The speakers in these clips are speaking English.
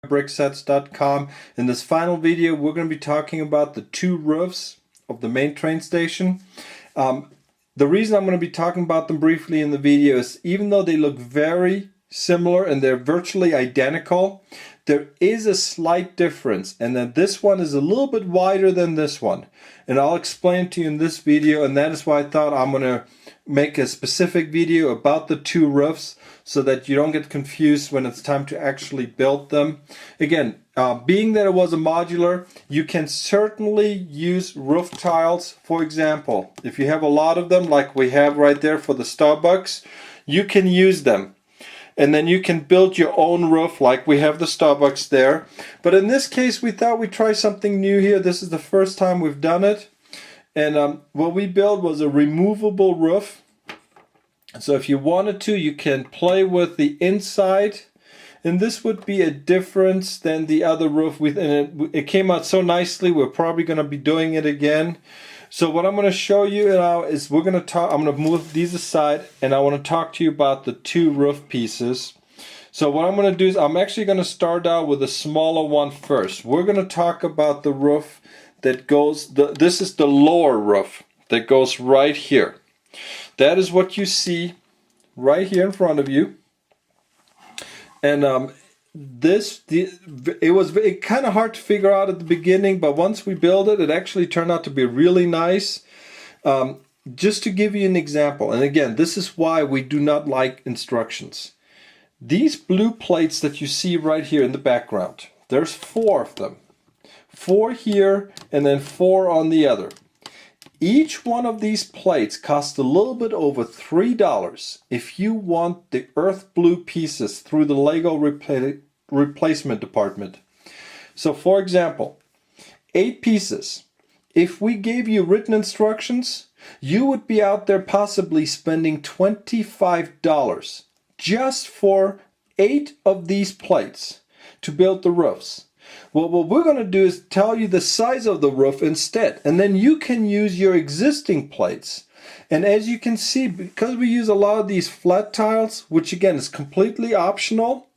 bricksets.com. In this final video, we're going to be talking about the two roofs of the main train station. The reason I'm going to be talking about them briefly in the video is even though they look very similar and they're virtually identical, there is a slight difference, and then this one is a little bit wider than this one, and I'll explain to you in this video, and that is why I thought I'm going to make a specific video about the two roofs so that you don't get confused when it's time to actually build them. Again, being that it was a modular, you can certainly use roof tiles. For example, if you have a lot of them like we have right there for the Starbucks, you can use them. And then you can build your own roof like we have the Starbucks there. But in this case, we thought we'd try something new here. This is the first time we've done it. And what we built was a removable roof. So if you wanted to, you can play with the inside. And this would be a difference than the other roof. And it came out so nicely, we're probably going to be doing it again. So what I'm going to show you now is I'm going to move these aside, and I want to talk to you about the two roof pieces. So what I'm going to do is I'm actually going to start out with a smaller one first. We're going to talk about the roof that goes, this is the lower roof that goes right here. That is what you see right here in front of you. And it was kind of hard to figure out at the beginning, but once we built it, it actually turned out to be really nice. Just to give you an example, and again, this is why we do not like instructions. These blue plates that you see right here in the background, there's 4 of them. 4 here and then 4 on the other. Each one of these plates costs a little bit over $3 if you want the earth blue pieces through the Lego replacement department. So for example, 8 pieces. If we gave you written instructions, you would be out there possibly spending $25 just for 8 of these plates to build the roofs. Well, what we're going to do is tell you the size of the roof instead, and then you can use your existing plates. And as you can see, because we use a lot of these flat tiles, which again is completely optional,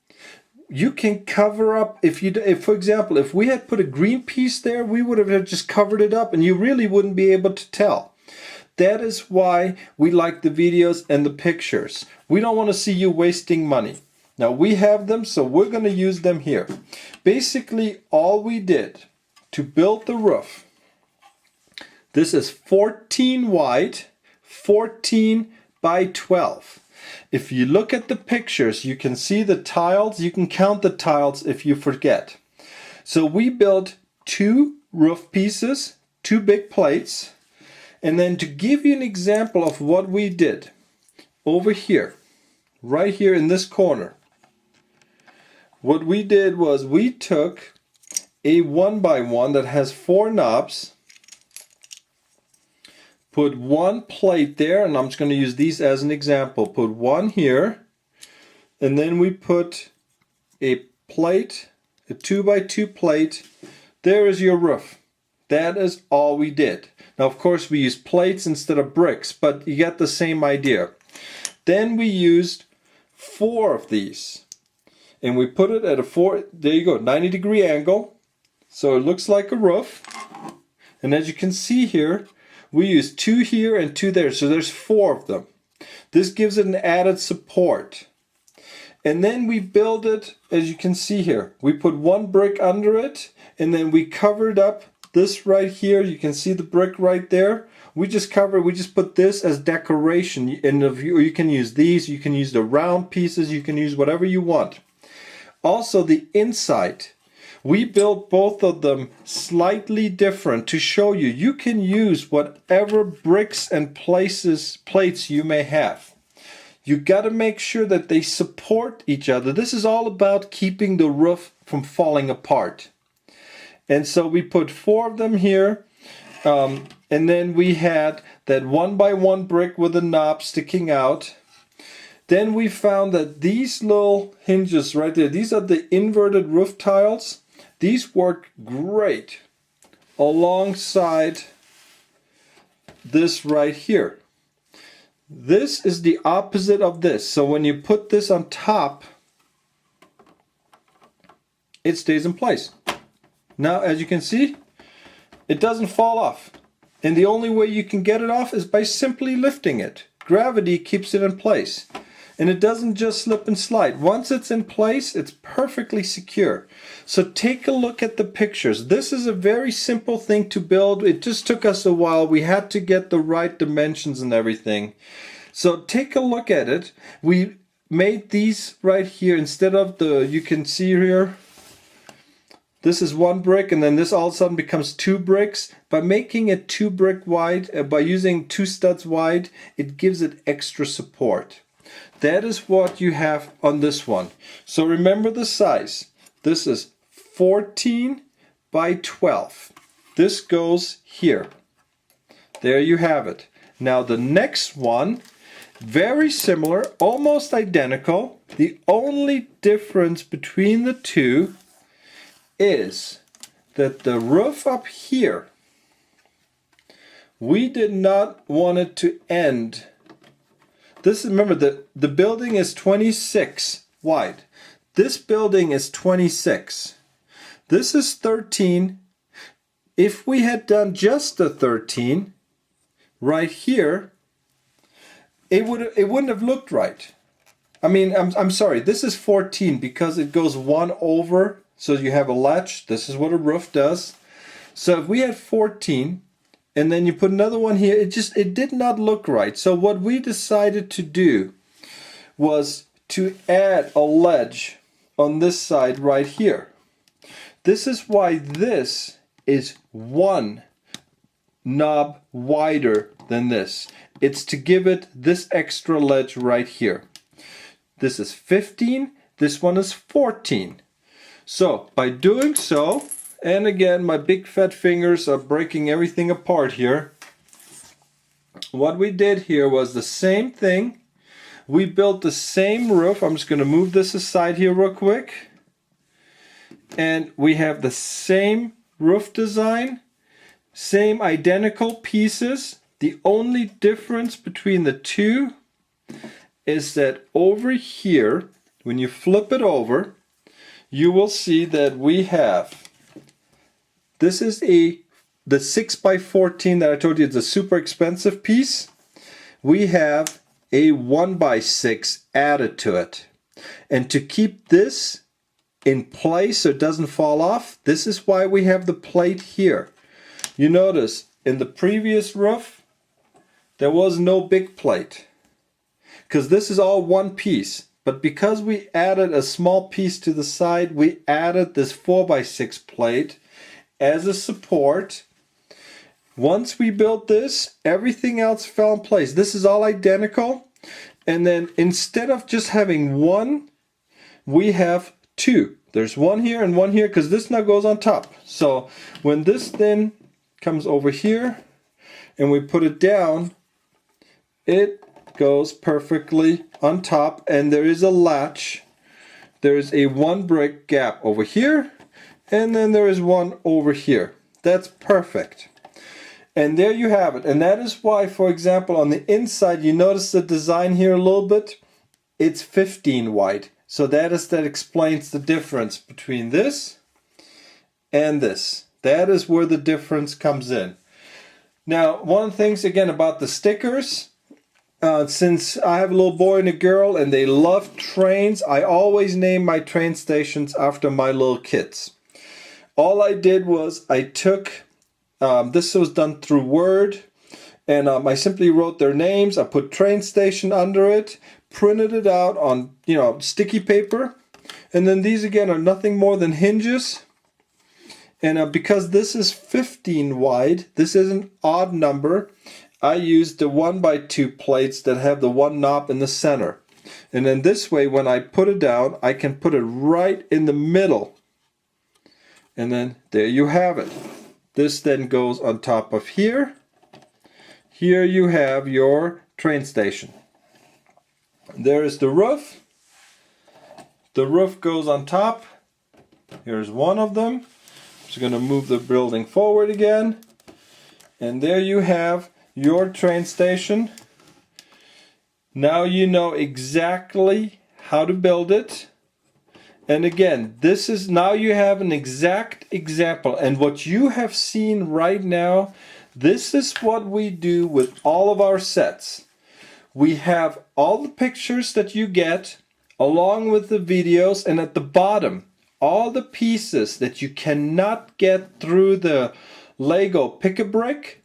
you can cover up, if for example, if we had put a green piece there, we would have just covered it up and you really wouldn't be able to tell. That is why we like the videos and the pictures. We don't want to see you wasting money. Now we have them, so we're going to use them here. Basically, all we did to build the roof, this is 14 wide, 14 by 12. If you look at the pictures, you can see the tiles. You can count the tiles if you forget. So we built 2 roof pieces, 2 big plates. And then to give you an example of what we did, over here, right here in this corner, what we did was we took a 1x1 that has 4 knobs, put 1 plate there, and I'm just going to use these as an example. Put 1 here, and then we put a plate, a 2x2 plate. There is your roof. That is all we did. Now of course we used plates instead of bricks, but you get the same idea. Then we used 4 of these. And we put it at a 90-degree angle. So it looks like a roof. And as you can see here, we use 2 here and 2 there. So there's 4 of them. This gives it an added support. And then we build it, as you can see here. We put 1 brick under it, and then we covered up this right here. You can see the brick right there. We just put this as decoration. And you can use these, you can use the round pieces, you can use whatever you want. Also the inside, we built both of them slightly different to show you. You can use whatever bricks and plates you may have. You got to make sure that they support each other. This is all about keeping the roof from falling apart. And so we put 4 of them here. And then we had that 1x1 brick with a knob sticking out. Then we found that these little hinges right there, these are the inverted roof tiles. These work great alongside this right here. This is the opposite of this. So when you put this on top, it stays in place. Now, as you can see, it doesn't fall off. And the only way you can get it off is by simply lifting it. Gravity keeps it in place. And it doesn't just slip and slide. Once it's in place, it's perfectly secure. So take a look at the pictures. This is a very simple thing to build. It just took us a while. We had to get the right dimensions and everything. So take a look at it. We made these right here instead of the, you can see here, this is one brick and then this all of a sudden becomes 2 bricks. By making it 2 brick wide, by using 2 studs wide, it gives it extra support. That is what you have on this one. So remember the size. This is 14 by 12. This goes here. There you have it. Now the next one, very similar, almost identical. The only difference between the two is that the roof up here, we did not want it to end. This, remember, the building is 26 wide. This building is 26. This is 13. If we had done just the 13 right here, it wouldn't have looked right. I mean, I'm sorry, this is 14 because it goes one over, so you have a latch. This is what a roof does. So if we had 14, and then you put another one here, it did not look right. So what we decided to do was to add a ledge on this side right here. This is why this is 1 knob wider than this. It's to give it this extra ledge right here. This is 15, this one is 14. So by doing so, and again, my big fat fingers are breaking everything apart here. What we did here was the same thing. We built the same roof. I'm just going to move this aside here real quick. And we have the same roof design, same identical pieces. The only difference between the two is that over here, when you flip it over, you will see that we have, this is the 6 by 14 that I told you is a super expensive piece. We have a 1 by 6 added to it. And to keep this in place so it doesn't fall off, this is why we have the plate here. You notice in the previous roof, there was no big plate, because this is all one piece. But because we added a small piece to the side, we added this 4 by 6 plate as a support. Once we built this, everything else fell in place. This is all identical. And then instead of just having one, we have 2. There's one here and one here because this now goes on top. So when this then comes over here and we put it down, it goes perfectly on top, and there is a latch. There is a 1 brick gap over here, and then there is one over here. That's perfect. And there you have it. And that is why, for example, on the inside, you notice the design here a little bit. It's 15 wide. So that explains the difference between this and this. That is where the difference comes in. Now, one of the things again about the stickers, since I have a little boy and a girl and they love trains, I always name my train stations after my little kids. All I did was I took, this was done through Word, and I simply wrote their names. I put train station under it, printed it out on sticky paper, and then these again are nothing more than hinges. And because this is 15 wide, this is an odd number, I used the 1 by 2 plates that have the 1 knob in the center. And then this way, when I put it down, I can put it right in the middle. And then there you have it. This then goes on top of here. Here you have your train station. There is the roof. The roof goes on top. Here's one of them. I'm just going to move the building forward again. And there you have your train station. Now you know exactly how to build it. And again, this is now you have an exact example. And what you have seen right now, this is what we do with all of our sets. We have all the pictures that you get along with the videos, and at the bottom, all the pieces that you cannot get through the Lego Pick-a-Brick,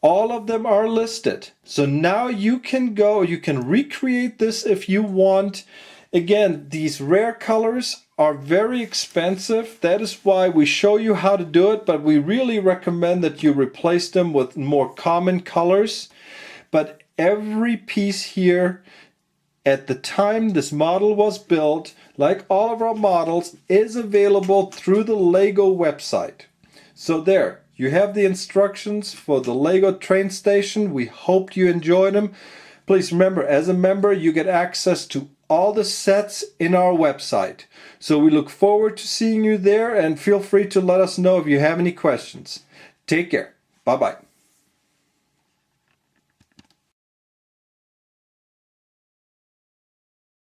all of them are listed. So now you can go, you can recreate this if you want. Again, these rare colors are very expensive. That is why we show you how to do it, but we really recommend that you replace them with more common colors. But every piece here, at the time this model was built, like all of our models, is available through the Lego website. So there, you have the instructions for the Lego train station. We hope you enjoyed them. Please remember, as a member, you get access to all the sets in our website. So we look forward to seeing you there, and feel free to let us know if you have any questions. Take care. Bye-bye.